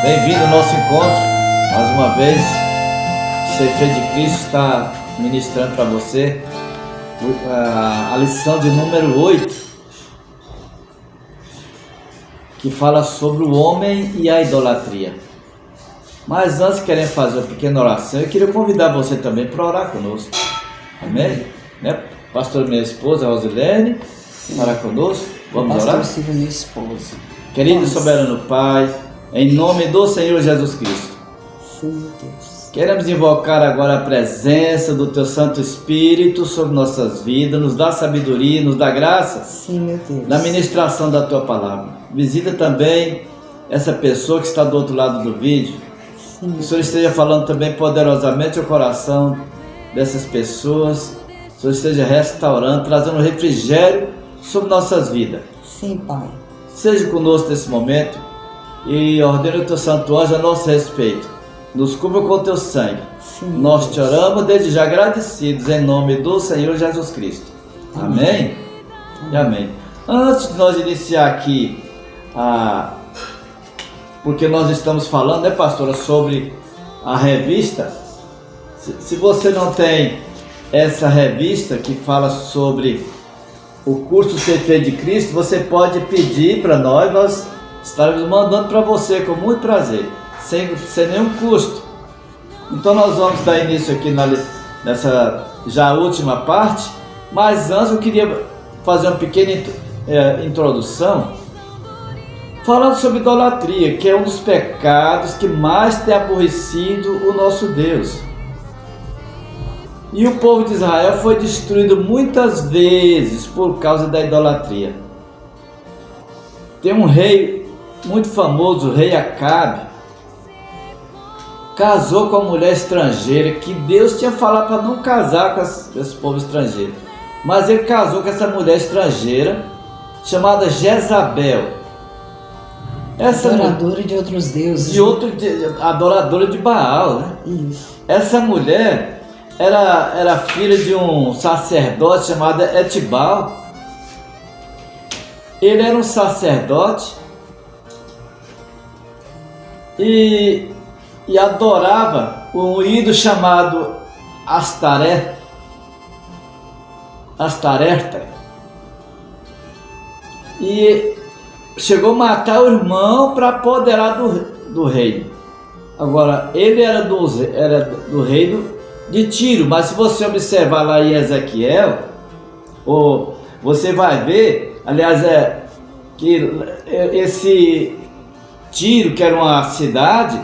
Bem-vindo ao nosso encontro. Mais uma vez, o Ser Feito de Cristo está ministrando para você a lição de número 8, que fala sobre o homem e a idolatria. Mas antes, querendo fazer uma pequena oração, eu queria convidar você também para orar conosco. Amém? Né? Pastor, minha esposa, Rosilene, orar conosco. Vamos orar? Pastor Silvio, minha esposa. Querido e soberano Pai, em nome do Senhor Jesus Cristo, Sim, meu Deus. queremos invocar agora a presença do Teu Santo Espírito sobre nossas vidas, nos dá sabedoria, nos dá graça Sim, meu Deus. na ministração da Tua Palavra. Visita também essa pessoa que está do outro lado do vídeo. Sim, Que o Senhor esteja falando também poderosamente ao coração dessas pessoas. Que o Senhor esteja restaurando, trazendo refrigério sobre nossas vidas. Sim, Pai. Seja conosco nesse momento e ordene o Teu santo anjo a nosso respeito. Nos cubra com o Teu sangue. Sim, Nós te oramos desde já agradecidos em nome do Senhor Jesus Cristo. Amém? E amém. Antes de nós iniciar aqui, porque nós estamos falando, né, pastora, sobre a revista. Se você não tem essa revista que fala sobre o curso Ser Feito de Cristo, você pode pedir para nós estaremos mandando para você com muito prazer, sem nenhum custo. Então nós vamos dar início aqui nessa já última parte, mas antes eu queria fazer uma pequena introdução, falando sobre idolatria, que é um dos pecados que mais tem aborrecido o nosso Deus. E o povo de Israel foi destruído muitas vezes por causa da idolatria. Tem um rei muito famoso, o rei Acabe, casou com uma mulher estrangeira, que Deus tinha falado para não casar com esse povo estrangeiro. Mas ele casou com essa mulher estrangeira, chamada Jezabel. Adoradora de outros deuses. Adoradora de Baal, né? Isso. Essa mulher era filha de um sacerdote chamado Etibal. Ele era um sacerdote e adorava um ídolo chamado Astareta, e chegou a matar o irmão para apoderar do reino. Agora, ele era do reino de Tiro, mas se você observar lá em Ezequiel, você vai ver, aliás, que esse Tiro, que era uma cidade,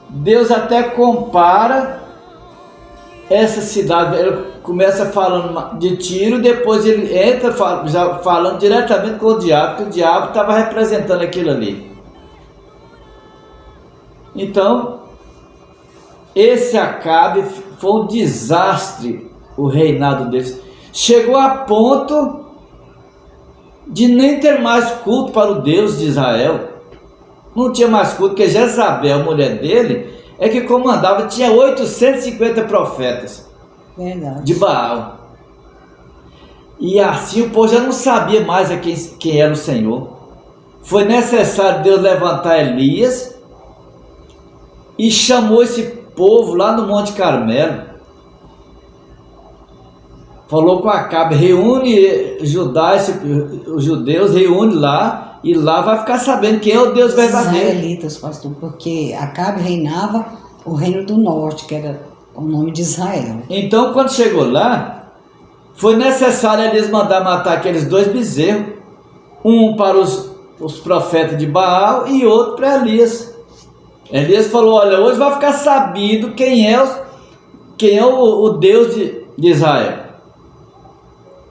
Deus até compara essa cidade. Ele começa falando de Tiro, depois ele entra já falando diretamente com o diabo, que o diabo estava representando aquilo ali. Então, esse Acabe foi um desastre, o reinado deles. Chegou a ponto de nem ter mais culto para o Deus de Israel. Não tinha mais culto, porque Jezabel, mulher dele, é que comandava, tinha 850 profetas. Verdade. De Baal. E assim o povo já não sabia mais quem era o Senhor. Foi necessário Deus levantar Elias e chamou esse povo lá no Monte Carmelo. Falou com Acabe, reúne os judeus, reúne lá, e lá vai ficar sabendo quem é o Deus verdadeiro. Israelitas, pastor, porque Acabe reinava o reino do norte, que era o nome de Israel. Então, quando chegou lá, foi necessário eles mandar matar aqueles dois bezerros, um para os profetas de Baal e outro para Elias. Elias falou: olha, hoje vai ficar sabido quem é o Deus de Israel.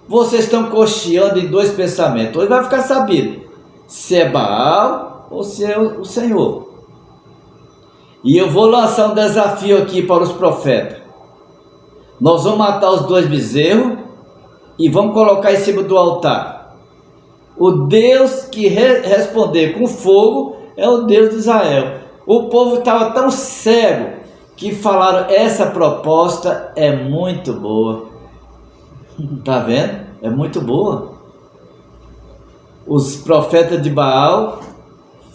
Vocês estão cocheando em dois pensamentos. Hoje vai ficar sabido se é Baal ou se é o Senhor. E eu vou lançar um desafio aqui para os profetas. Nós vamos matar os dois bezerros e vamos colocar em cima do altar. O Deus que responder com fogo é o Deus de Israel. O povo estava tão cego que falaram: essa proposta é muito boa. Tá vendo? É muito boa. Os profetas de Baal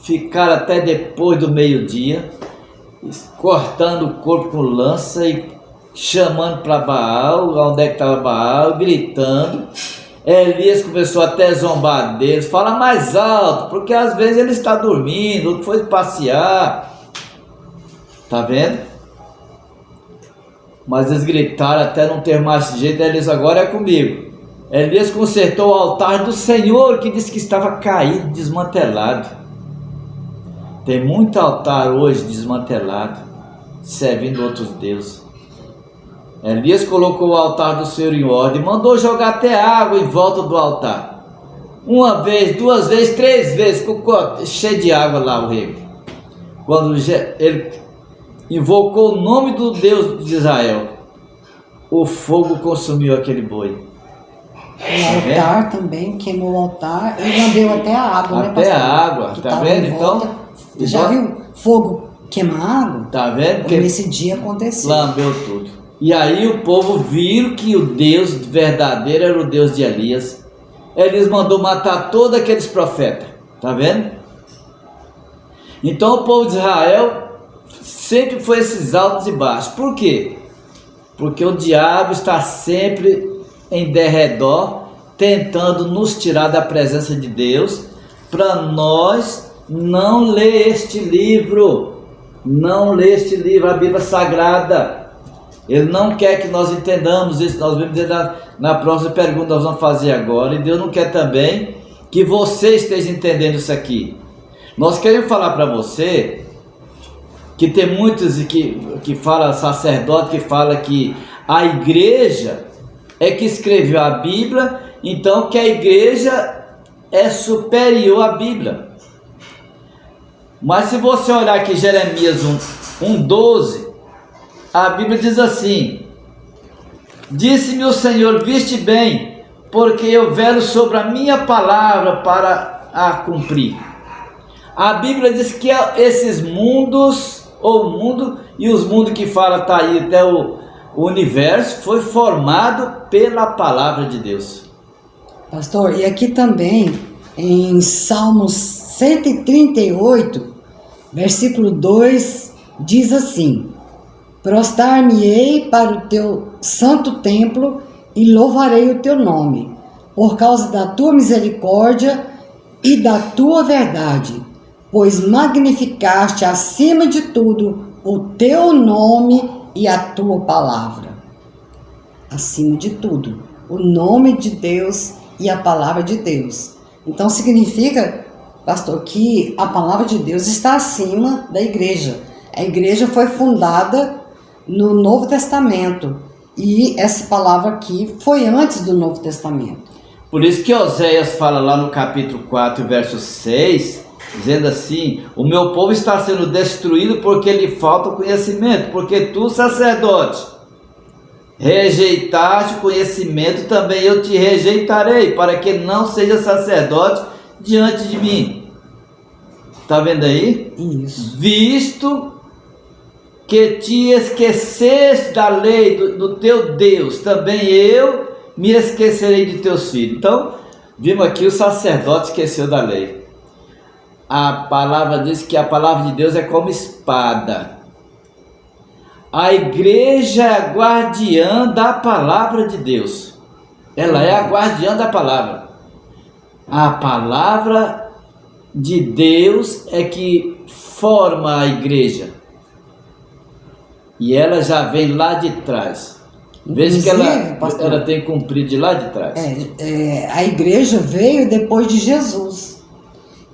ficaram até depois do meio-dia, cortando o corpo com lança e chamando para Baal, onde é que estava Baal, gritando. Elias começou até a zombar deles, fala mais alto, porque às vezes ele está dormindo, foi passear, tá vendo? Mas eles gritaram até não ter mais jeito. Elias, agora é comigo. Elias consertou o altar do Senhor, que disse que estava caído, desmantelado. Tem muito altar hoje desmantelado, servindo outros deuses. Elias colocou o altar do Senhor em ordem, mandou jogar até água em volta do altar. Uma vez, duas vezes, três vezes, ficou cheio de água lá o rego. Quando ele invocou o nome do Deus de Israel, o fogo consumiu aquele boi. O altar também, queimou o altar e lambeu até a água, até né, a água, tá vendo? Então, já viu fogo queimar água? Tá vendo? Porque nesse dia aconteceu. Lambeu tudo. E aí o povo viu que o Deus verdadeiro era o Deus de Elias. Elias mandou matar todos aqueles profetas, tá vendo? Então o povo de Israel sempre foi esses altos e baixos. Por quê? Porque o diabo está sempre em derredor, tentando nos tirar da presença de Deus, para nós não ler este livro, a Bíblia Sagrada. Ele não quer que nós entendamos isso. Nós vamos dizer na próxima pergunta, nós vamos fazer agora, e Deus não quer também que você esteja entendendo isso aqui. Nós queremos falar para você que tem muitos que fala, sacerdote que fala que a igreja é que escreveu a Bíblia, então que a igreja é superior à Bíblia. Mas se você olhar aqui Jeremias 1:12, a Bíblia diz assim: disse-me o Senhor, viste bem, porque eu velo sobre a minha palavra para a cumprir. A Bíblia diz que esses mundos, ou o mundo, e os mundos que fala está aí até o universo, foi formado pela palavra de Deus. Pastor, e aqui também em Salmos 138, versículo 2, diz assim: prostrar-me-ei para o teu santo templo e louvarei o teu nome, por causa da tua misericórdia e da tua verdade, pois magnificaste acima de tudo o teu nome e a tua palavra. Acima de tudo, o nome de Deus e a palavra de Deus. Então significa, pastor, que a palavra de Deus está acima da igreja. A igreja foi fundada no Novo Testamento, e essa palavra aqui foi antes do Novo Testamento. Por isso que Oséias fala lá no capítulo 4, verso 6, dizendo assim: o meu povo está sendo destruído porque lhe falta o conhecimento, porque tu, sacerdote, rejeitaste o conhecimento, também eu te rejeitarei, para que não seja sacerdote diante de mim. Está vendo aí? Isso. Visto que te esqueceste da lei do teu Deus, também eu me esquecerei de teus filhos. Então, vimos aqui o sacerdote esqueceu da lei. A palavra diz que a palavra de Deus é como espada. A igreja é a guardiã da palavra de Deus. Ela é a guardiã da palavra. A palavra de Deus é que forma a igreja. E ela já vem lá de trás. Veja que ela tem cumprido de lá de trás. A igreja veio depois de Jesus.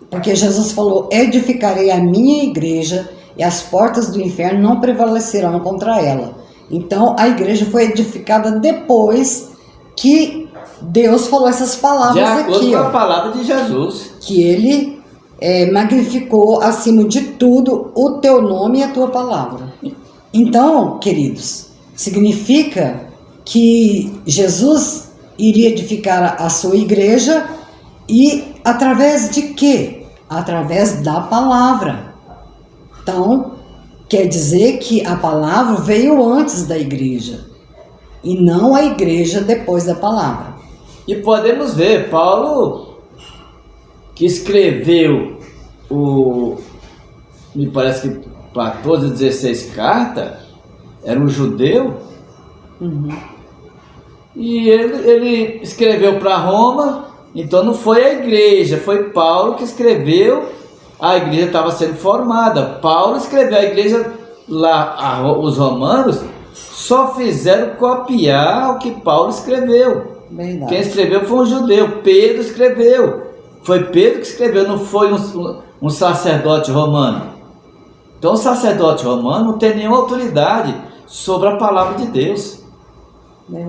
Porque Jesus falou: edificarei a minha igreja e as portas do inferno não prevalecerão contra ela. Então a igreja foi edificada depois que Deus falou essas palavras aqui. De acordo com a palavra de Jesus. Que ele magnificou acima de tudo o teu nome e a tua palavra. Então, queridos, significa que Jesus iria edificar a sua igreja, e através de quê? Através da palavra. Então, quer dizer que a palavra veio antes da igreja, e não a igreja depois da palavra. E podemos ver, Paulo, que escreveu me parece que 14, 16 cartas, era um judeu, e ele escreveu para Roma, então não foi a igreja, foi Paulo que escreveu, a igreja estava sendo formada, Paulo escreveu, a igreja lá, os romanos só fizeram copiar o que Paulo escreveu. Verdade. Quem escreveu foi um judeu, Pedro escreveu, foi Pedro que escreveu, não foi um sacerdote romano. Então o sacerdote romano não tem nenhuma autoridade sobre a palavra de Deus.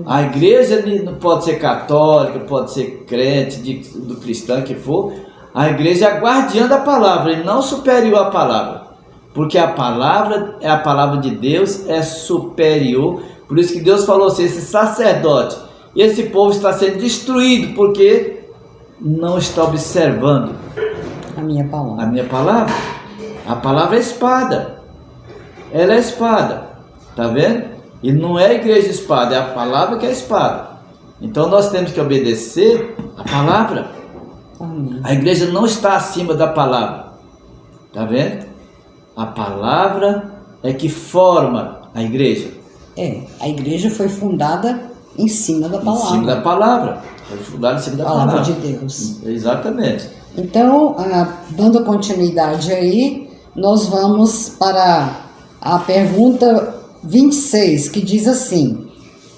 A igreja não pode ser católica, pode ser crente, do cristão que for. A igreja é a guardiã da palavra e não superior à palavra. Porque a palavra de Deus é superior. Por isso que Deus falou assim, esse sacerdote, esse povo está sendo destruído porque não está observando a minha palavra. A minha palavra. A palavra é espada. Ela é espada. Está vendo? E não é a igreja espada, é a palavra que é espada. Então nós temos que obedecer a palavra. Amém. A igreja não está acima da palavra. Está vendo? A palavra é que forma a igreja. A igreja foi fundada em cima da palavra. Em cima da palavra. Foi fundada em cima da palavra de Deus. Exatamente. Então, dando continuidade aí, nós vamos para a pergunta 26, que diz assim,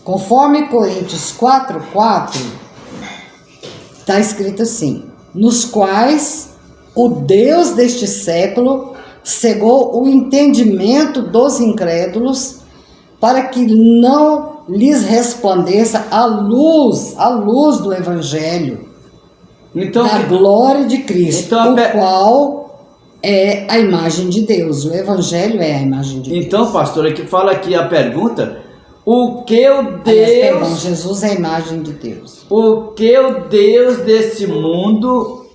conforme Coríntios 4:4, está escrito assim, nos quais o Deus deste século cegou o entendimento dos incrédulos, para que não lhes resplandeça a luz do Evangelho, então, da glória de Cristo, então, o qual é a imagem de Deus. O Evangelho é a imagem de Deus. Então, pastor, aqui fala aqui a pergunta, o que o Deus... Perdão, Jesus é a imagem de Deus. O que o Deus desse mundo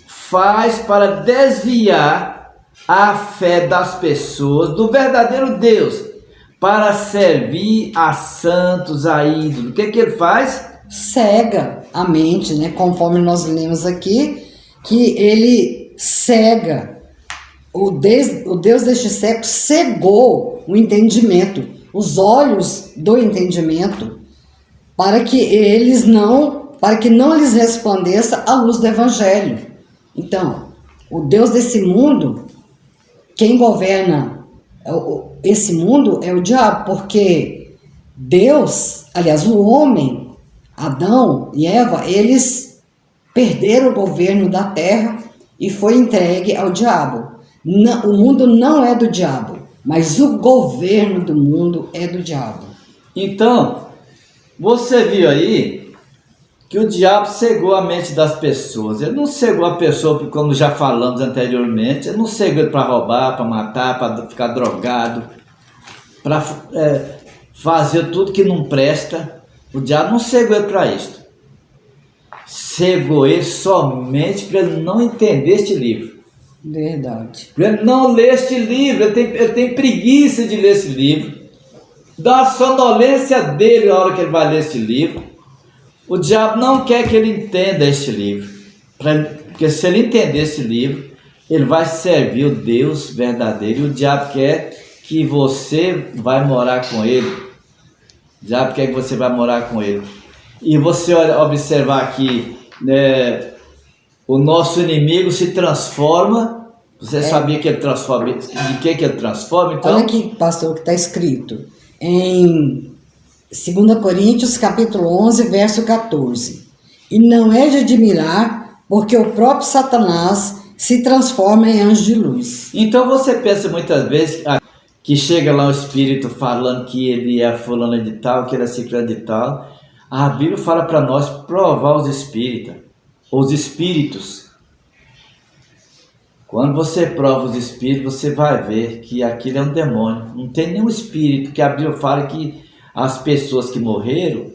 faz para desviar a fé das pessoas do verdadeiro Deus, para servir a santos, a ídolos? O que ele faz? Cega a mente, né? Conforme nós lemos aqui, que ele cega. O Deus deste século cegou o entendimento, os olhos do entendimento, para que não lhes resplandeça a luz do Evangelho. Então, o Deus desse mundo, quem governa esse mundo é o diabo, porque Deus, aliás, o homem, Adão e Eva, eles perderam o governo da terra e foi entregue ao diabo. Não, o mundo não é do diabo, mas o governo do mundo é do diabo. Então, você viu aí que o diabo cegou a mente das pessoas. Ele não cegou a pessoa, como já falamos anteriormente, ele não cegou para roubar, para matar, para ficar drogado, para fazer tudo que não presta. O diabo não cegou ele para isto. Cegou ele somente para ele não entender este livro. Verdade. Para ele não ler este livro, ele tem preguiça de ler esse livro. Dá a sonolência dele na hora que ele vai ler este livro. O diabo não quer que ele entenda este livro, porque se ele entender este livro, ele vai servir o Deus verdadeiro, e o diabo quer que você vai morar com ele. O diabo quer que você vai morar com ele. E você observar aqui, o nosso inimigo se transforma. Você sabia que ele transforma? De que ele transforma? Então, olha aqui, pastor, o que está escrito em 2 Coríntios, capítulo 11, verso 14. E não é de admirar, porque o próprio Satanás se transforma em anjo de luz. Então você pensa muitas vezes que chega lá um espírito falando que ele é fulano de tal, que ele é ciclano de tal. A Bíblia fala para nós provar os espíritos. Quando você prova os espíritos, você vai ver que aquilo é um demônio. Não tem nenhum espírito, que a Bíblia fala que as pessoas que morreram,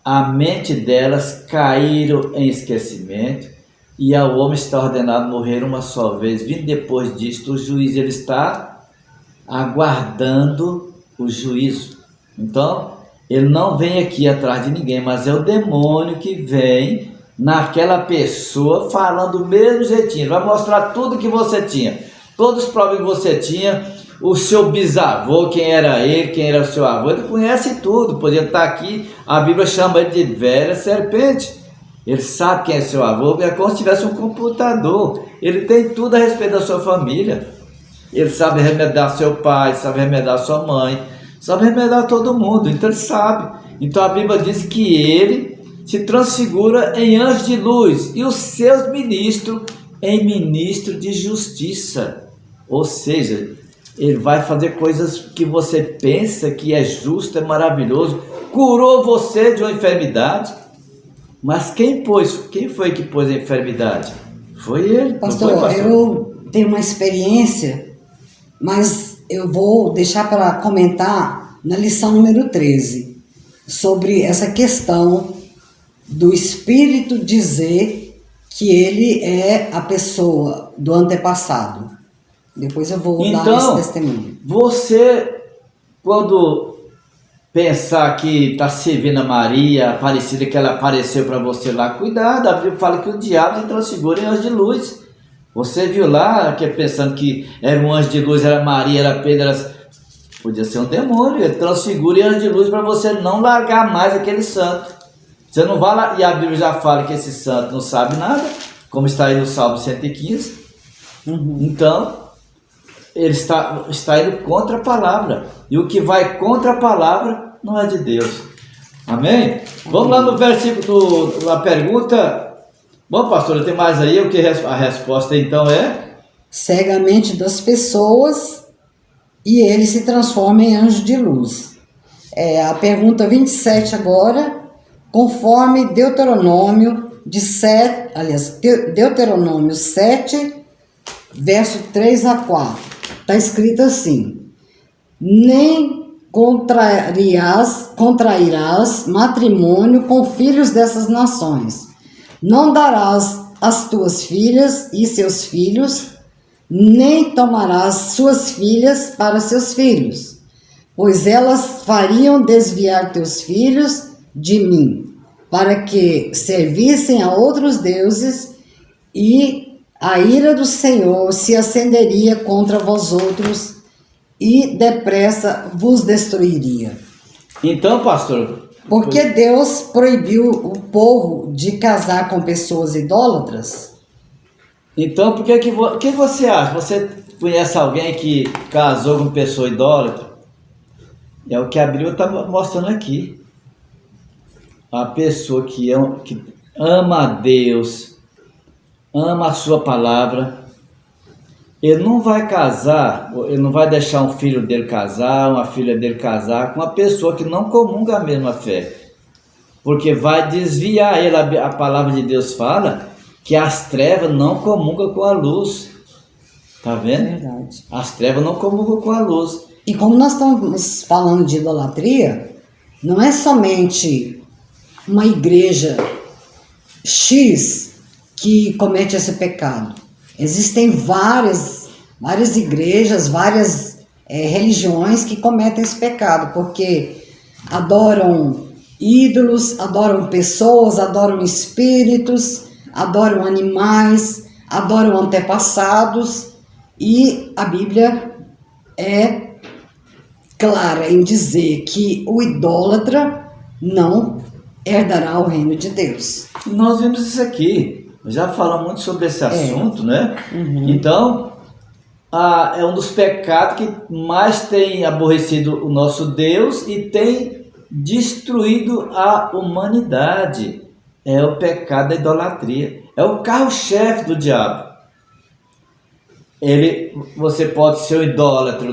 a mente delas caíram em esquecimento, e ao homem está ordenado morrer uma só vez. Vindo depois disto, o juiz ele está aguardando o juízo. Então, ele não vem aqui atrás de ninguém, mas é o demônio que vem naquela pessoa, falando do mesmo jeitinho. Ele vai mostrar tudo que você tinha, todos os problemas que você tinha, o seu bisavô, quem era ele, quem era o seu avô, ele conhece tudo, podia estar aqui, a Bíblia chama ele de velha serpente. Ele sabe quem é seu avô, é como se tivesse um computador, ele tem tudo a respeito da sua família, ele sabe remediar seu pai, sabe remediar sua mãe, sabe remediar todo mundo, então ele sabe. Então a Bíblia diz que ele se transfigura em anjo de luz e os seus ministros em ministro de justiça, ou seja, ele vai fazer coisas que você pensa que é justo, é maravilhoso, curou você de uma enfermidade. Mas quem foi que pôs a enfermidade? Foi ele. Pastor, não foi, pastor? Eu tenho uma experiência, mas eu vou deixar para comentar na lição número 13, sobre essa questão do Espírito dizer que ele é a pessoa do antepassado. Depois eu vou dar esse testemunho. Você, quando pensar que está servindo a Maria, Aparecida, que ela apareceu para você lá, cuidado, a Bíblia fala que o diabo se transfigura em anjo de luz. Você viu lá, que pensando que era um anjo de luz, era Maria, era Pedro, podia ser um demônio, ele transfigura em anjo de luz para você não largar mais aquele santo. Você não vai lá, e a Bíblia já fala que esse santo não sabe nada, como está aí no Salmo 115. Então, ele está indo contra a palavra. E o que vai contra a palavra não é de Deus. Amém? Vamos lá no versículo, na pergunta. Bom, pastor, tem mais aí? O que a resposta então é? Cegamente das pessoas e ele se transforma em anjo de luz. A pergunta 27 agora, conforme Deuteronômio Deuteronômio 7, verso 3 a 4. Está escrito assim: nem contrairás matrimônio com filhos dessas nações, não darás as tuas filhas e seus filhos, nem tomarás suas filhas para seus filhos, pois elas fariam desviar teus filhos de mim, para que servissem a outros deuses, e a ira do Senhor se acenderia contra vós outros e depressa vos destruiria. Então, pastor... Porque Deus proibiu o povo de casar com pessoas idólatras? Então, por que você acha? Você conhece alguém que casou com pessoa idólatra? É o que a Bíblia está mostrando aqui. A pessoa que ama a Deus, ama a sua palavra, ele não vai casar, ele não vai deixar um filho dele casar, uma filha dele casar com uma pessoa que não comunga a mesma fé, porque vai desviar ele. A palavra de Deus fala que as trevas não comungam com a luz, tá vendo? Verdade. As trevas não comungam com a luz. E como nós estamos falando de idolatria, não é somente uma igreja X que comete esse pecado. Existem várias igrejas, várias religiões que cometem esse pecado, porque adoram ídolos, adoram pessoas, adoram espíritos, adoram animais, adoram antepassados, e a Bíblia é clara em dizer que o idólatra não herdará o reino de Deus. Nós vimos isso aqui. Já falamos muito sobre esse assunto, né? Então, é um dos pecados que mais tem aborrecido o nosso Deus e tem destruído a humanidade. É o pecado da idolatria. É o carro-chefe do diabo. Você pode ser um idólatra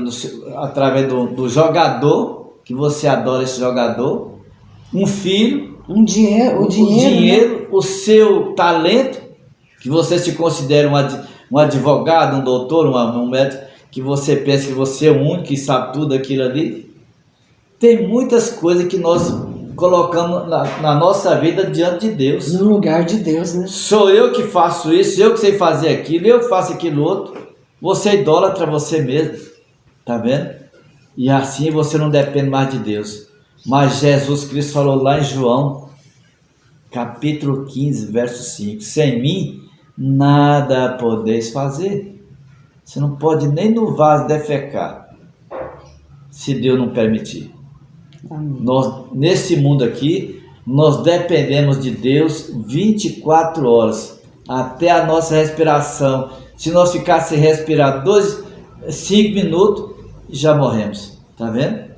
através do jogador, que você adora esse jogador, um filho, o dinheiro, o seu talento, que você se considera um advogado, um doutor, um médico, que você pensa que você é o único que sabe tudo aquilo ali. Tem muitas coisas que nós colocamos na nossa vida diante de Deus. No lugar de Deus, né? Sou eu que faço isso, eu que sei fazer aquilo, eu que faço aquilo outro. Você é idólatra você mesmo, tá vendo? E assim você não depende mais de Deus. Mas Jesus Cristo falou lá em João capítulo 15, verso 5. Sem mim, nada podeis fazer. Você não pode nem no vaso defecar, se Deus não permitir. Amém. Nós, nesse mundo aqui, nós dependemos de Deus 24 horas, até a nossa respiração. Se nós ficarmos sem respirar 5 minutos, já morremos. Tá vendo?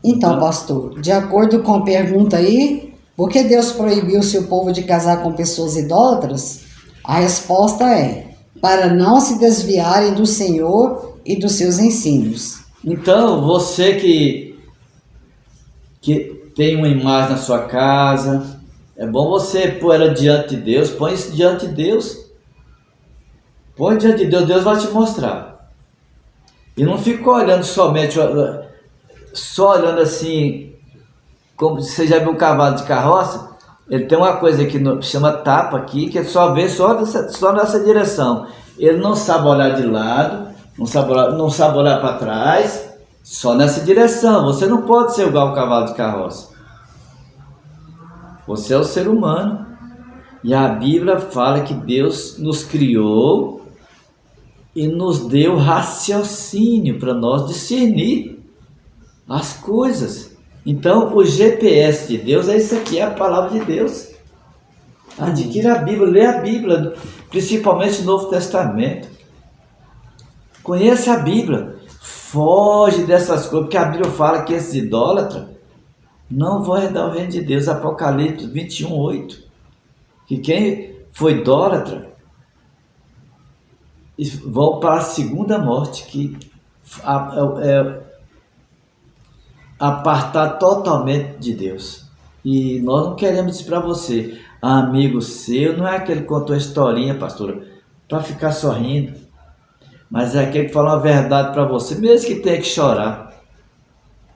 Então, pastor, de acordo com a pergunta aí, por que Deus proibiu seu povo de casar com pessoas idólatras? A resposta é: para não se desviarem do Senhor e dos seus ensinos. Então, você que tem uma imagem na sua casa, é bom você pôr ela diante de Deus. Põe isso diante de Deus. Põe diante de Deus, Deus vai te mostrar. E não fica olhando somente, só olhando assim, como você já viu um cavalo de carroça. Ele tem uma coisa que chama tapa aqui, que é só ver só nessa direção. Ele não sabe olhar de lado, não sabe olhar para trás, só nessa direção. Você não pode ser igual ao cavalo de carroça. Você é o ser humano. E a Bíblia fala que Deus nos criou e nos deu raciocínio para nós discernir as coisas. Então, o GPS de Deus é isso aqui, é a palavra de Deus. Adquira a Bíblia, lê a Bíblia, principalmente o Novo Testamento. Conheça a Bíblia, foge dessas coisas, porque a Bíblia fala que esses idólatras não vão herdar o reino de Deus. Apocalipse 21, 8. Que quem foi idólatra vão para a segunda morte, que apartar totalmente de Deus. E nós não queremos isso para você. Amigo seu não é aquele que contou a historinha, pastora, para ficar sorrindo, mas é aquele que fala uma verdade para você, mesmo que tenha que chorar,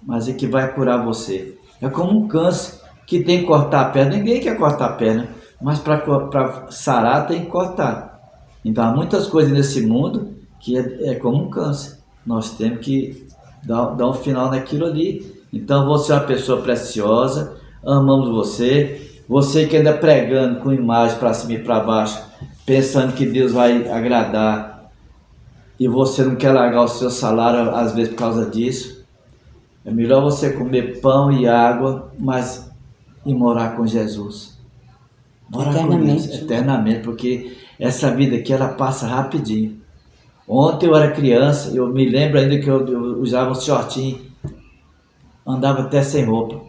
mas é que vai curar você. É como um câncer que tem que cortar a perna. Ninguém quer cortar a perna, mas para sarar tem que cortar. Então há muitas coisas nesse mundo que é como um câncer. Nós temos que dar um final naquilo ali. Então você é uma pessoa preciosa, amamos você. Você que anda pregando com imagem para cima e para baixo, pensando que Deus vai agradar, e você não quer largar o seu salário às vezes por causa disso. É melhor você comer pão e água, mas e morar com Jesus. Morar Eternamente. com Deus, eternamente, porque essa vida aqui ela passa rapidinho. Ontem eu era criança, eu me lembro ainda que eu usava um shortinho, andava até sem roupa.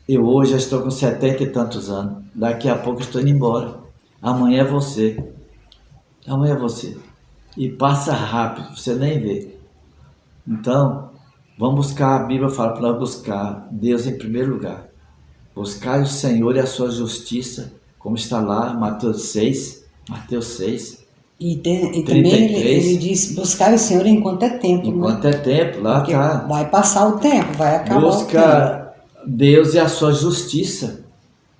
Eu hoje já estou com 70 e tantos anos. Daqui a pouco eu estou indo embora. Amanhã é você. Amanhã é você. E passa rápido, você nem vê. Então, vamos buscar, a Bíblia fala para nós buscar Deus em primeiro lugar. Buscar o Senhor e a sua justiça, como está lá, Mateus 6. E também ele diz buscar o Senhor enquanto é tempo. Enquanto é tempo, lá porque está. vai passar o tempo, vai acabar Busca o tempo. Deus e a sua justiça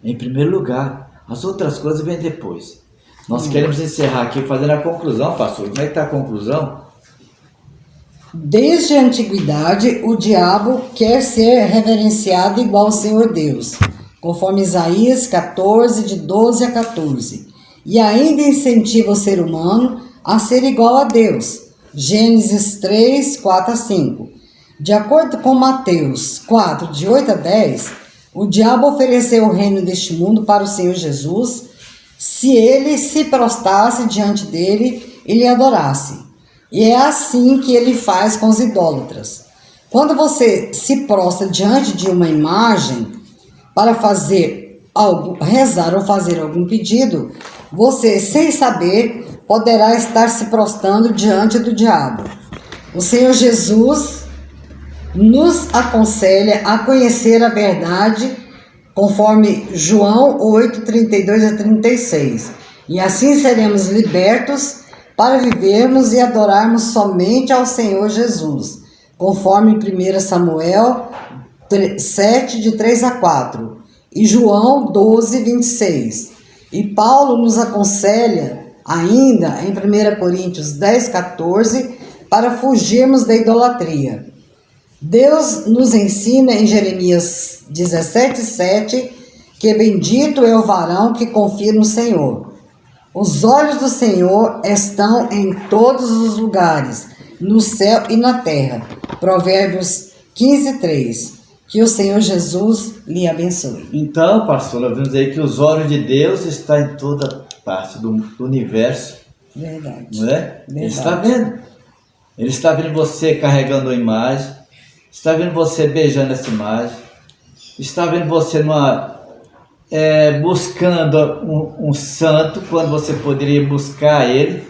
em primeiro lugar. As outras coisas vêm depois. Nós queremos encerrar aqui fazendo a conclusão, pastor. Como é que está a conclusão? Desde a antiguidade, o diabo quer ser reverenciado igual ao Senhor Deus, conforme Isaías 14, de 12 a 14. E ainda incentiva o ser humano a ser igual a Deus. Gênesis 3, 4 a 5. De acordo com Mateus 4, de 8 a 10, o diabo ofereceu o reino deste mundo para o Senhor Jesus, se ele se prostrasse diante dele e lhe adorasse. E é assim que ele faz com os idólatras. Quando você se prostra diante de uma imagem para fazer algo, rezar ou fazer algum pedido, você, sem saber, poderá estar se prostrando diante do diabo. O Senhor Jesus nos aconselha a conhecer a verdade, conforme João 8, 32 a 36. E assim seremos libertos para vivermos e adorarmos somente ao Senhor Jesus, conforme 1 Samuel 7, de 3 a 4, e João 12, 26. E Paulo nos aconselha ainda em 1 Coríntios 10, 14, para fugirmos da idolatria. Deus nos ensina em Jeremias 17, 7, que bendito é o varão que confia no Senhor. Os olhos do Senhor estão em todos os lugares, no céu e na terra. Provérbios 15:3. Que o Senhor Jesus lhe abençoe. Então, pastor, nós vimos aí que os olhos de Deus estão em toda parte do universo. Verdade. Não é? Verdade. Ele está vendo. Ele está vendo você carregando a imagem. Está vendo você beijando essa imagem. Está vendo você buscando um santo quando você poderia buscar ele.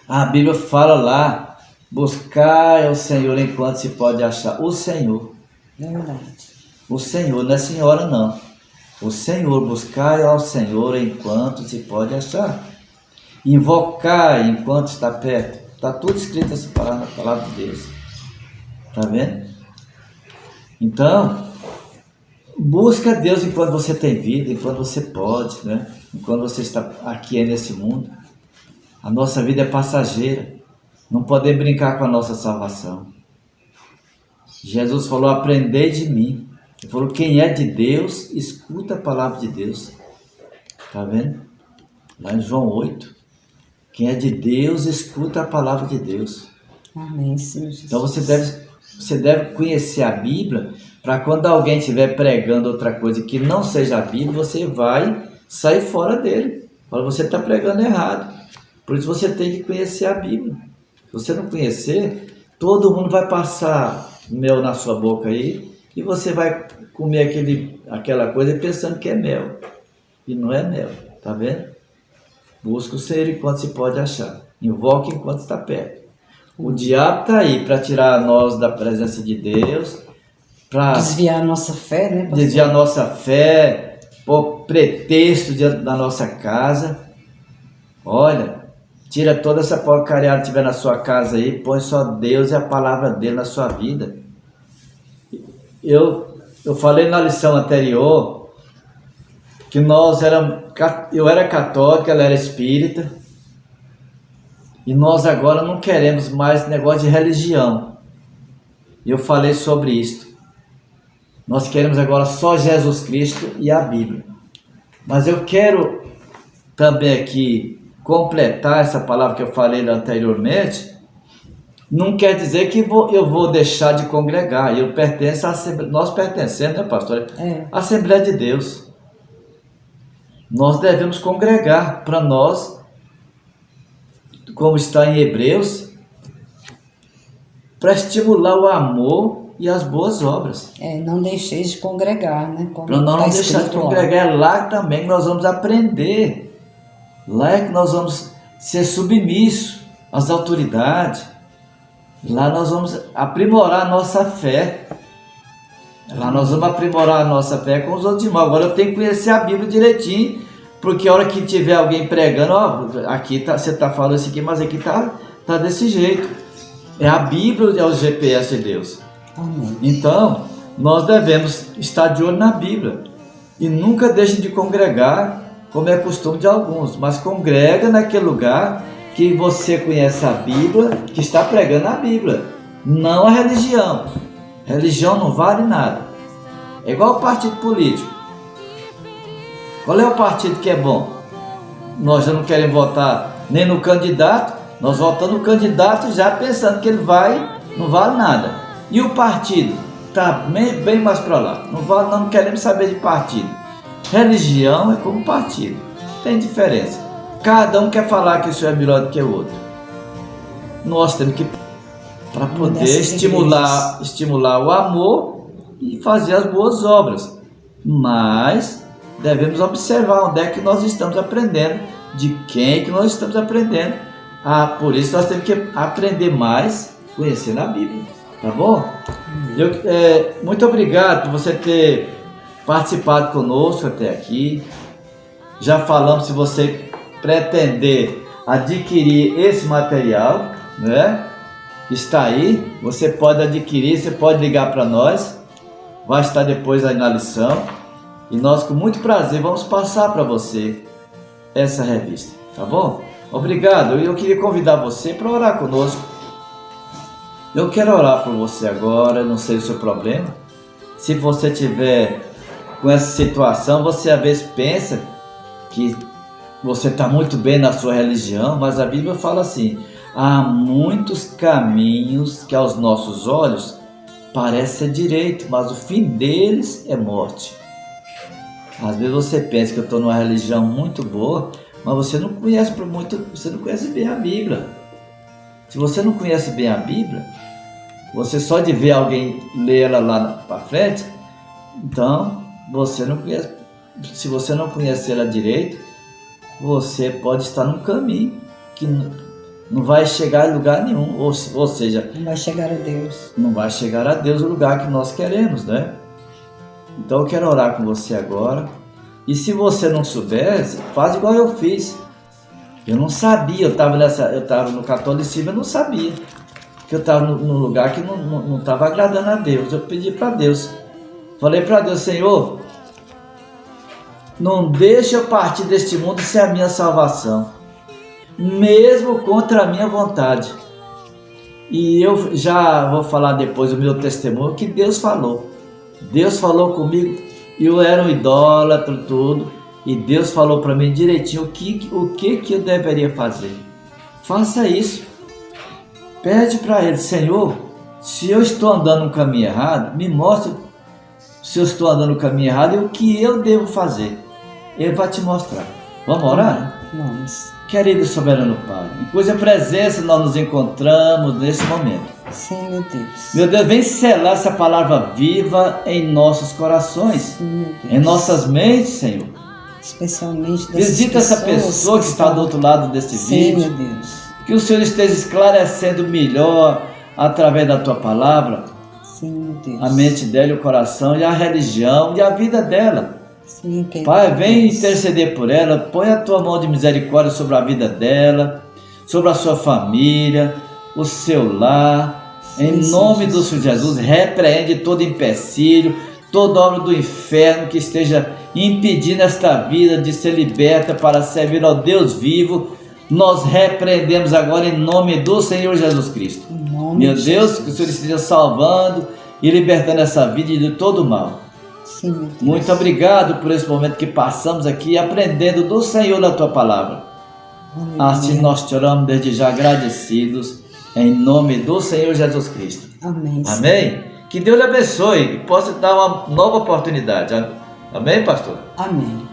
A Bíblia fala lá, buscar o Senhor enquanto se pode achar. O Senhor. Verdade. O Senhor, não é senhora não. O Senhor, buscar ao Senhor enquanto se pode achar. Invocar enquanto está perto. Está tudo escrito essa palavra na palavra de Deus. Está vendo? Então, busca Deus enquanto você tem vida, enquanto você pode, né? Enquanto você está aqui nesse mundo. A nossa vida é passageira. Não podemos brincar com a nossa salvação. Jesus falou, aprendei de mim. Ele falou, quem é de Deus, escuta a palavra de Deus. Está vendo? Lá em João 8. Quem é de Deus, escuta a palavra de Deus. Amém, Senhor Jesus. Então você deve conhecer a Bíblia, para quando alguém estiver pregando outra coisa que não seja a Bíblia, você vai sair fora dele. Fala, você está pregando errado. Por isso você tem que conhecer a Bíblia. Se você não conhecer, todo mundo vai passar mel na sua boca aí, e você vai comer aquela coisa pensando que é mel. E não é mel, tá vendo? Busca o Senhor enquanto se pode achar. Invoque enquanto está perto. O diabo está aí para tirar nós da presença de Deus, para desviar a nossa fé, né, pastor? Desviar a nossa fé, pôr pretexto diante da nossa casa. Olha, tira toda essa porcaria que tiver na sua casa aí, põe só Deus e a palavra dele na sua vida. Eu falei na lição anterior que eu era católico, ela era espírita, e nós agora não queremos mais negócio de religião. Eu falei sobre isso. Nós queremos agora só Jesus Cristo e a Bíblia. Mas eu quero também aqui completar essa palavra que eu falei anteriormente. Não quer dizer que eu vou deixar de congregar. Eu pertenço à Assembleia. Nós pertencemos, né, pastor? À Assembleia de Deus. Nós devemos congregar para nós, como está em Hebreus, para estimular o amor e as boas obras. Não deixeis de congregar, né? Para nós não deixar de congregar. É lá também que nós vamos aprender. Lá é que nós vamos ser submissos às autoridades. Lá nós vamos aprimorar a nossa fé. Lá nós vamos aprimorar a nossa fé com os outros irmãos. Agora eu tenho que conhecer a Bíblia direitinho, porque a hora que tiver alguém pregando, aqui você está falando isso aqui, mas aqui tá desse jeito. É a Bíblia, é o GPS de Deus. Amém. Então, nós devemos estar de olho na Bíblia. E nunca deixe de congregar, como é costume de alguns, mas congrega naquele lugar que você conhece a Bíblia, que está pregando a Bíblia, não a religião. Religião não vale nada. É igual o partido político. Qual é o partido que é bom? Nós já não queremos votar nem no candidato, nós votamos no candidato já pensando que ele não vale nada. E o partido está bem mais para lá. Não queremos saber de partido. Religião é como partido. Tem diferença. Cada um quer falar que o senhor é melhor do que o outro. Nós temos que, para poder estimular o amor e fazer as boas obras. Mas devemos observar onde é que nós estamos aprendendo, de quem que nós estamos aprendendo. Por isso nós temos que aprender mais conhecendo a Bíblia. Tá bom? Muito obrigado por você ter participado conosco até aqui. Já falamos, se você pretender adquirir esse material, né? Está aí, você pode adquirir, você pode ligar para nós, vai estar depois aí na lição, e nós com muito prazer vamos passar para você essa revista, tá bom? Obrigado, eu queria convidar você para orar conosco. Eu quero orar por você agora, não sei o seu problema. Se você tiver com essa situação, você às vezes pensa que você está muito bem na sua religião, mas a Bíblia fala assim: há muitos caminhos que aos nossos olhos parecem ser direito, mas o fim deles é morte. Às vezes você pensa que eu estou numa religião muito boa, mas você não conhece você não conhece bem a Bíblia. Se você não conhece bem a Bíblia, você só de ver alguém ler ela lá para frente, então você não conhece. Se você não conhecer ela direito, você pode estar num caminho que não vai chegar em lugar nenhum, ou seja, Não vai chegar a Deus. não vai chegar a Deus o lugar que nós queremos, né? Então eu quero orar com você agora. E se você não soubesse, faz igual eu fiz. Eu não sabia, eu estava no catolicismo, eu não sabia. Que eu estava num lugar que não estava agradando a Deus. Eu pedi para Deus. Falei para Deus: Senhor, não deixe eu partir deste mundo sem a minha salvação, mesmo contra a minha vontade. E eu já vou falar depois o meu testemunho que Deus falou. Deus falou comigo, eu era um idólatra, tudo, e Deus falou para mim direitinho o que eu deveria fazer. Faça isso. Pede para Ele: Senhor, se eu estou andando no caminho errado, me mostre se eu estou andando no caminho errado e o que eu devo fazer. Ele vai te mostrar. Vamos orar? Vamos. Querido soberano Pai, em cuja presença nós nos encontramos nesse momento. Sim, meu Deus. Meu Deus, vem selar essa palavra viva em nossos corações, Sim, meu Deus. em nossas mentes, Senhor. Especialmente dessas Visita essa pessoa que está do outro lado desse Sim, vídeo. meu Deus. Que o Senhor esteja esclarecendo melhor, através da Tua palavra, Sim, meu Deus. a mente dela e o coração, e a religião e a vida dela. Sim, querido Pai, vem Deus. interceder por ela, põe a Tua mão de misericórdia sobre a vida dela, sobre a sua família, o seu lar. Em Sim, nome sim, do Senhor Jesus, repreende todo empecilho, toda obra do inferno que esteja impedindo esta vida de ser liberta para servir ao Deus vivo. Nós repreendemos agora em nome do Senhor Jesus Cristo. Em nome Meu de Deus, Jesus. que o Senhor esteja salvando e libertando essa vida de todo mal. Sim, meu Deus. Muito obrigado por esse momento que passamos aqui aprendendo do Senhor na Tua palavra. Aleluia. Assim nós te oramos desde já agradecidos, em nome do Senhor Jesus Cristo. Amém. Senhor. Amém? Que Deus lhe abençoe e possa dar uma nova oportunidade. Amém, pastor? Amém.